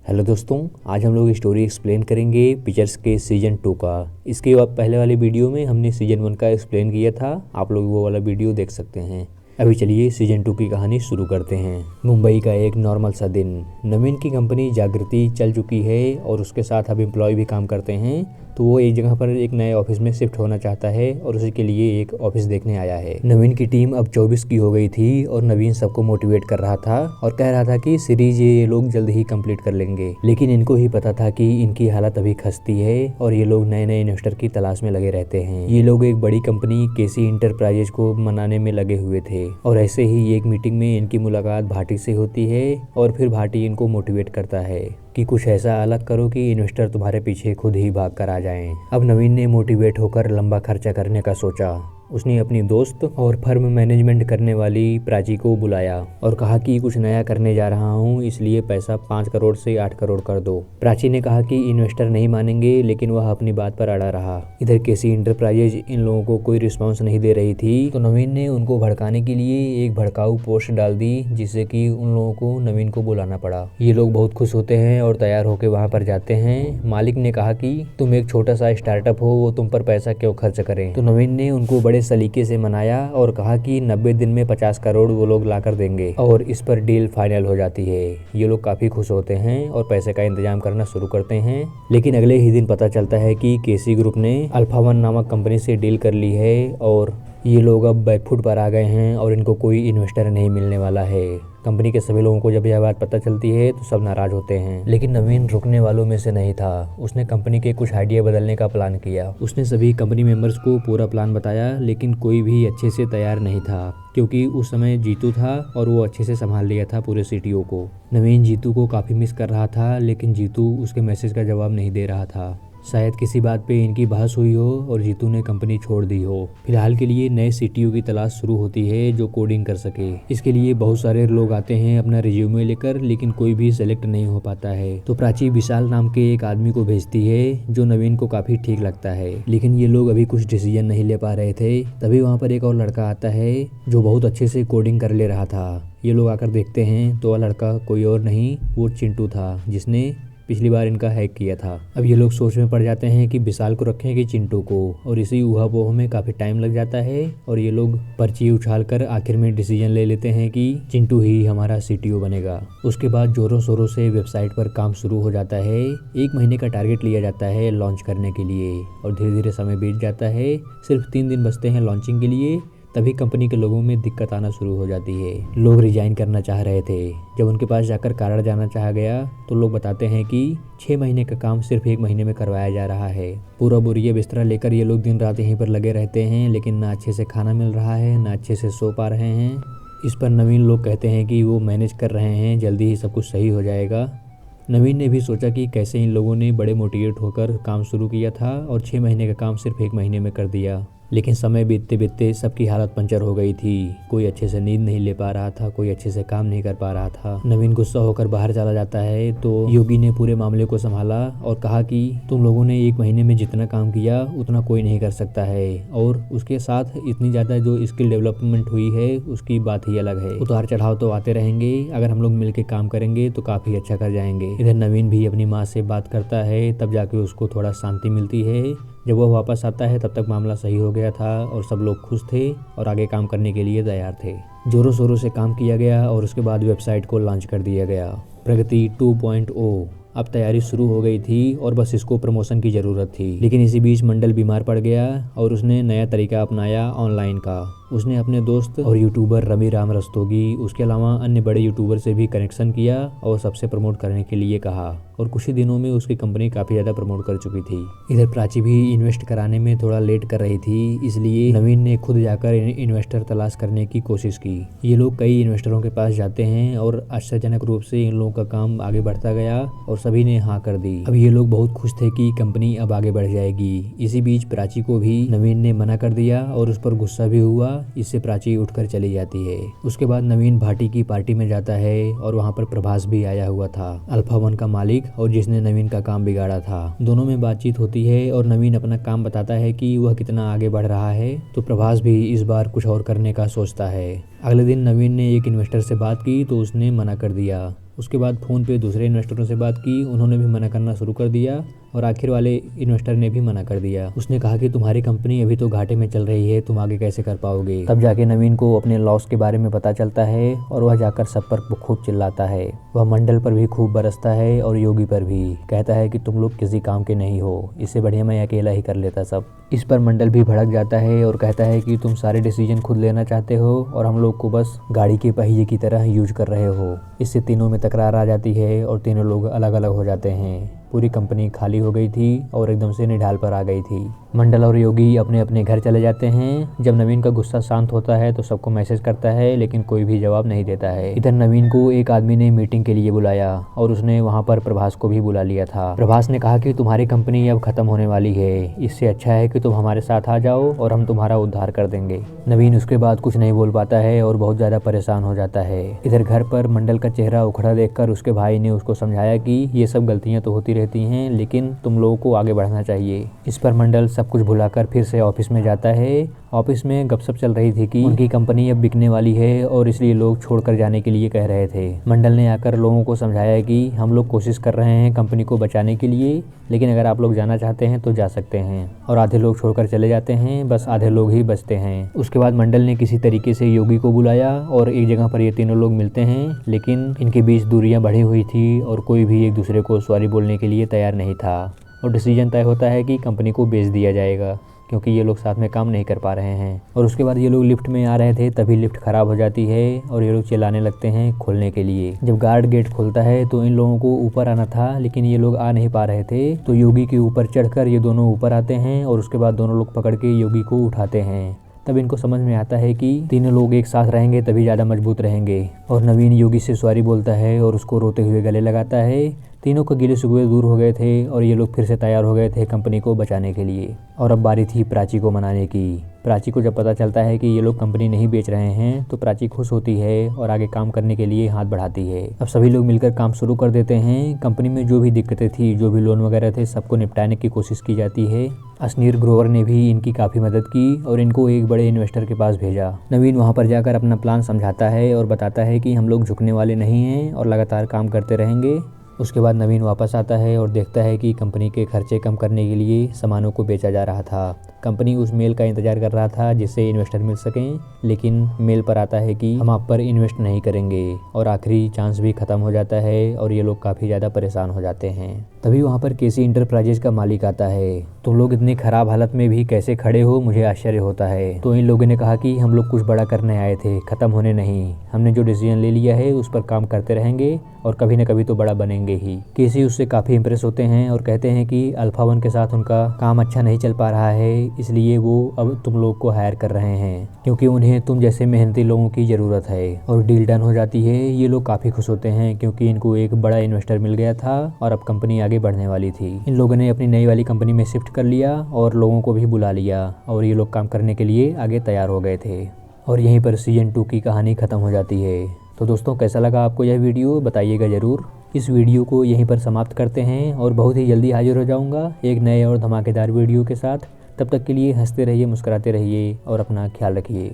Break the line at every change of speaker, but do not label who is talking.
Hello दोस्तों, आज हम लोग स्टोरी एक्सप्लेन करेंगे पिक्चर्स के सीजन 2 का। इसके बाद पहले वाले वीडियो में हमने सीजन 1 का एक्सप्लेन किया था, आप लोग वो वाला वीडियो देख सकते हैं। अभी चलिए सीजन 2 की कहानी शुरू करते हैं। मुंबई का एक नॉर्मल सा दिन। नवीन की कंपनी जागृति चल चुकी है और उसके साथ अब एम्प्लॉय भी काम करते हैं, तो वो एक जगह पर एक नए ऑफिस में शिफ्ट होना चाहता है और उसी के लिए एक ऑफिस देखने आया है। नवीन की टीम अब 24 की हो गई थी और नवीन सबको मोटिवेट कर रहा था और कह रहा था कि सीरीज ये लोग जल्द ही कंप्लीट कर लेंगे। लेकिन इनको ही पता था कि इनकी हालत अभी खस्ती है और ये लोग नए नए इन्वेस्टर की तलाश में लगे रहते हैं। ये लोग एक बड़ी कंपनी केसी इंटरप्राइजेज को मनाने में लगे हुए थे और ऐसे ही एक मीटिंग में इनकी मुलाकात भाटी से होती है और फिर भाटी इनको मोटिवेट करता है कि कुछ ऐसा अलग करो कि इन्वेस्टर तुम्हारे पीछे खुद ही भाग कर आ जाएं। अब नवीन ने मोटिवेट होकर लंबा खर्चा करने का सोचा। उसने अपनी दोस्त और फर्म मैनेजमेंट करने वाली प्राची को बुलाया और कहा कि कुछ नया करने जा रहा हूँ, इसलिए पैसा 5 करोड़ से 8 करोड़ कर दो। प्राची ने कहा कि इन्वेस्टर नहीं मानेंगे, लेकिन वह अपनी बात पर अड़ा रहा। इधर केसी इंटरप्राइजेज इन लोगों को कोई रिस्पॉन्स नहीं दे रही थी, तो नवीन ने उनको भड़काने के लिए एक भड़काऊ पोस्ट डाल दी, जिससे कि उन लोगों को नवीन को बुलाना पड़ा। ये लोग बहुत खुश होते हैं और तैयार होकर वहाँ पर जाते हैं। मालिक ने कहा कि तुम एक छोटा सा स्टार्टअप हो, वो तुम पर पैसा क्यों खर्च करें। तो नवीन ने उनको बड़े सलीके से मनाया और कहा कि 90 दिन में 50 करोड़ वो लोग लाकर देंगे और इस पर डील फाइनल हो जाती है। ये लोग काफी खुश होते हैं और पैसे का इंतजाम करना शुरू करते हैं। लेकिन अगले ही दिन पता चलता है कि केसी ग्रुप ने अल्फा वन नामक कंपनी से डील कर ली है और ये लोग अब बैकफुट पर आ गए हैं और इनको कोई इन्वेस्टर नहीं मिलने वाला है। कंपनी के सभी लोगों को जब यह बात पता चलती है तो सब नाराज होते हैं, लेकिन नवीन रुकने वालों में से नहीं था। उसने कंपनी के कुछ आइडिया बदलने का प्लान किया। उसने सभी कंपनी मेंबर्स को पूरा प्लान बताया, लेकिन कोई भी अच्छे से तैयार नहीं था, क्योंकि उस समय जीतू था और वो अच्छे से संभाल लिया था पूरे सीटीओ को। नवीन जीतू को काफ़ी मिस कर रहा था, लेकिन जीतू उसके मैसेज का जवाब नहीं दे रहा था। शायद किसी बात पे इनकी बहस हुई हो और जीतू ने कंपनी छोड़ दी हो। फिलहाल के लिए नए सीटीओ की तलाश शुरू होती है जो कोडिंग कर सके। इसके लिए बहुत सारे लोग आते हैं अपना रिज्यूमे लेकर, लेकिन कोई भी सेलेक्ट नहीं हो पाता है। तो प्राची विशाल नाम के एक आदमी को भेजती है जो नवीन को काफी ठीक लगता है, लेकिन ये लोग अभी कुछ डिसीजन नहीं ले पा रहे थे। तभी वहाँ पर एक और लड़का आता है जो बहुत अच्छे से कोडिंग कर ले रहा था। ये लोग आकर देखते हैं तो वह लड़का कोई और नहीं, वो चिंटू था जिसने पिछली बार इनका हैक किया था। अब ये लोग सोच में पड़ जाते हैं कि विशाल को रखें कि चिंटू को, और इसी ऊहापोह में काफी टाइम लग जाता है और ये लोग पर्ची उछालकर आखिर में डिसीजन ले लेते हैं कि चिंटू ही हमारा सीटीओ बनेगा। उसके बाद जोरों शोरों से वेबसाइट पर काम शुरू हो जाता है। 1 महीने का टारगेट लिया जाता है लॉन्च करने के लिए और धीरे धीरे समय बीत जाता है। सिर्फ 3 दिन बचते हैं लॉन्चिंग के लिए, तभी कंपनी के लोगों में दिक्कत आना शुरू हो जाती है। लोग रिजाइन करना चाह रहे थे। जब उनके पास जाकर कारण जाना चाहा गया तो लोग बताते हैं कि 6 महीने का काम सिर्फ 1 महीने में करवाया जा रहा है। पूरा बोरिया बिस्तरा लेकर ये लोग दिन रात यहीं पर लगे रहते हैं, लेकिन ना अच्छे से खाना मिल रहा है, ना अच्छे से सो पा रहे हैं। इस पर नवीन लोग कहते हैं कि वो मैनेज कर रहे हैं, जल्दी ही सब कुछ सही हो जाएगा। नवीन ने भी सोचा कि कैसे इन लोगों ने बड़े मोटिवेट होकर काम शुरू किया था और 6 महीने का काम सिर्फ 1 महीने में कर दिया। लेकिन समय बीतते बीतते सबकी हालत पंचर हो गई थी। कोई अच्छे से नींद नहीं ले पा रहा था, कोई अच्छे से काम नहीं कर पा रहा था। नवीन गुस्सा होकर बाहर चला जाता है तो योगी ने पूरे मामले को संभाला और कहा कि तुम लोगों ने 1 महीने में जितना काम किया उतना कोई नहीं कर सकता है, और उसके साथ इतनी ज़्यादा जो स्किल डेवलपमेंट हुई है उसकी बात ही अलग है। उतार चढ़ाव तो आते रहेंगे, अगर हम लोग मिलकर काम करेंगे तो काफ़ी अच्छा कर जाएंगे। इधर नवीन भी अपनी माँ से बात करता है, तब जाके उसको थोड़ा शांति मिलती है। जब वह वापस आता है तब तक मामला सही हो गया था और सब लोग खुश थे और आगे काम करने के लिए तैयार थे। जोरों शोरों से काम किया गया और उसके बाद वेबसाइट को लॉन्च कर दिया गया। प्रगति 2.0 अब तैयारी शुरू हो गई थी और बस इसको प्रमोशन की ज़रूरत थी। लेकिन इसी बीच मंडल बीमार पड़ गया और उसने नया तरीका अपनाया ऑनलाइन का। उसने अपने दोस्त और यूट्यूबर रवि राम रस्तोगी, उसके अलावा अन्य बड़े यूट्यूबर से भी कनेक्शन किया और सबसे प्रमोट करने के लिए कहा, और कुछ ही दिनों में उसकी कंपनी काफ़ी ज़्यादा प्रमोट कर चुकी थी। इधर प्राची भी इन्वेस्ट कराने में थोड़ा लेट कर रही थी, इसलिए नवीन ने खुद जाकर इन्वेस्टर तलाश करने की कोशिश की। ये लोग कई इन्वेस्टरों के पास जाते हैं और आश्चर्यजनक रूप से इन लोगों का काम आगे बढ़ता गया और सभी ने हाँ कर दी। अब ये लोग बहुत खुश थे कि कंपनी अब आगे बढ़ जाएगी। इसी बीच प्राची को भी नवीन ने मना कर दिया और उस पर गुस्सा भी हुआ। इससे प्राची उठकर चली जाती है। उसके बाद नवीन भाटी की पार्टी में जाता है और वहाँ पर प्रभास भी आया हुआ था, अल्फा वन का मालिक और जिसने नवीन का काम बिगाड़ा था। दोनों में बातचीत होती है और नवीन अपना काम बताता है कि वह कितना आगे बढ़ रहा है, तो प्रभास भी इस बार कुछ और करने का सोचता है। अगले दिन नवीन ने एक इन्वेस्टर से बात की तो उसने मना कर दिया। उसके बाद फ़ोन पे दूसरे इन्वेस्टरों से बात की, उन्होंने भी मना करना शुरू कर दिया और आखिर वाले इन्वेस्टर ने भी मना कर दिया। उसने कहा कि तुम्हारी कंपनी अभी तो घाटे में चल रही है, तुम आगे कैसे कर पाओगे। तब जाके नवीन को अपने लॉस के बारे में पता चलता है और वह जाकर सब पर खूब चिल्लाता है। वह मंडल पर भी खूब बरसता है और योगी पर भी। कहता है कि तुम लोग किसी काम के नहीं हो, इससे बढ़िया मैं अकेला ही कर लेता सब। इस पर मंडल भी भड़क जाता है और कहता है कि तुम सारे डिसीजन खुद लेना चाहते हो और हम लोग को बस गाड़ी के पहिए की तरह यूज कर रहे हो। इससे तीनों में तकरार आ जाती है और तीनों लोग अलग अलग हो जाते हैं। पूरी कंपनी खाली हो गई थी और एकदम से निढाल पर आ गई थी। मंडल और योगी अपने अपने घर चले जाते हैं। जब नवीन का गुस्सा शांत होता है तो सबको मैसेज करता है, लेकिन कोई भी जवाब नहीं देता है। इधर नवीन को एक आदमी ने मीटिंग के लिए बुलाया और उसने वहाँ पर प्रभास को भी बुला लिया था। प्रभास ने कहा कि तुम्हारी कंपनी अब खत्म होने वाली है, इससे अच्छा है कि तुम हमारे साथ आ जाओ और हम तुम्हारा उद्धार कर देंगे। नवीन उसके बाद कुछ नहीं बोल पाता है और बहुत ज़्यादा परेशान हो जाता है। इधर घर पर मंडल का चेहरा उखड़ा देखकर उसके भाई ने उसको समझाया कि ये सब गलतियाँ तो होती रहती हैं, लेकिन तुम लोगों को आगे बढ़ना चाहिए। इस पर मंडल सब कुछ भुलाकर फिर से ऑफिस में जाता है। ऑफिस में गपशप चल रही थी कि उनकी कंपनी अब बिकने वाली है और इसलिए लोग छोड़कर जाने के लिए कह रहे थे। मंडल ने आकर लोगों को समझाया कि हम लोग कोशिश कर रहे हैं कंपनी को बचाने के लिए, लेकिन अगर आप लोग जाना चाहते हैं तो जा सकते हैं। और आधे लोग छोड़कर चले जाते हैं, बस आधे लोग ही बचते हैं। उसके बाद मंडल ने किसी तरीके से योगी को बुलाया और एक जगह पर ये तीनों लोग मिलते हैं, लेकिन इनके बीच दूरियां बढ़ी हुई थी और कोई भी एक दूसरे को सॉरी बोलने के लिए तैयार नहीं था। और डिसीजन तय होता है कि कंपनी को बेच दिया जाएगा, क्योंकि ये लोग साथ में काम नहीं कर पा रहे हैं। और उसके बाद ये लोग लिफ्ट में आ रहे थे, तभी लिफ्ट ख़राब हो जाती है और ये लोग चिल्लाने लगते हैं खोलने के लिए। जब गार्ड गेट खोलता है तो इन लोगों को ऊपर आना था, लेकिन ये लोग आ नहीं पा रहे थे। तो योगी के ऊपर चढ़कर ये दोनों ऊपर आते हैं और उसके बाद दोनों लोग पकड़ के योगी को उठाते हैं। तब इनको समझ में आता है कि तीनों लोग एक साथ रहेंगे तभी ज़्यादा मजबूत रहेंगे। और नवीन योगी से सॉरी बोलता है और उसको रोते हुए गले लगाता है। तीनों के गिले शिकवे दूर हो गए थे और ये लोग फिर से तैयार हो गए थे कंपनी को बचाने के लिए। और अब बारी थी प्राची को मनाने की। प्राची को जब पता चलता है कि ये लोग कंपनी नहीं बेच रहे हैं तो प्राची खुश होती है और आगे काम करने के लिए हाथ बढ़ाती है। अब सभी लोग मिलकर काम शुरू कर देते हैं। कंपनी में जो भी दिक्कतें थी, जो भी लोन वगैरह थे, सबको निपटाने की कोशिश की जाती है। असनीर ग्रोवर ने भी इनकी काफ़ी मदद की और इनको एक बड़े इन्वेस्टर के पास भेजा। नवीन वहाँ पर जाकर अपना प्लान समझाता है और बताता है कि हम लोग झुकने वाले नहीं हैं और लगातार काम करते रहेंगे। उसके बाद नवीन वापस आता है और देखता है कि कंपनी के खर्चे कम करने के लिए सामानों को बेचा जा रहा था। कंपनी उस मेल का इंतजार कर रहा था जिससे इन्वेस्टर मिल सकें, लेकिन मेल पर आता है कि हम आप पर इन्वेस्ट नहीं करेंगे और आखिरी चांस भी ख़त्म हो जाता है और ये लोग काफ़ी ज़्यादा परेशान हो जाते हैं। तभी वहाँ पर केसी इंटरप्राइजेज का मालिक आता है। तुम लोग इतनी ख़राब हालत में भी कैसे खड़े हो, मुझे आश्चर्य होता है। तो इन लोगों ने कहा कि हम लोग कुछ बड़ा करने आए थे, ख़त्म होने नहीं। हमने जो डिसीजन ले लिया है उस पर काम करते रहेंगे और कभी न कभी तो बड़ा बनेंगे ही। केसी उससे काफ़ी इंप्रेस होते हैं और कहते हैं कि अल्फा वन के साथ उनका काम अच्छा नहीं चल पा रहा है, इसलिए वो अब तुम लोग को हायर कर रहे हैं, क्योंकि उन्हें तुम जैसे मेहनती लोगों की ज़रूरत है। और डील डन हो जाती है। ये लोग काफ़ी खुश होते हैं क्योंकि इनको एक बड़ा इन्वेस्टर मिल गया था और अब कंपनी आगे बढ़ने वाली थी। इन लोगों ने अपनी नई वाली कंपनी में शिफ्ट कर लिया और लोगों को भी बुला लिया और ये लोग काम करने के लिए आगे तैयार हो गए थे। और यहीं पर सीजन 2 की कहानी ख़त्म हो जाती है। तो दोस्तों, कैसा लगा आपको यह वीडियो, बताइएगा ज़रूर। इस वीडियो को यहीं पर समाप्त करते हैं और बहुत ही जल्दी हाजिर हो जाऊंगा एक नए और धमाकेदार वीडियो के साथ। तब तक के लिए हंसते रहिए, मुस्कुराते रहिए और अपना ख्याल रखिए।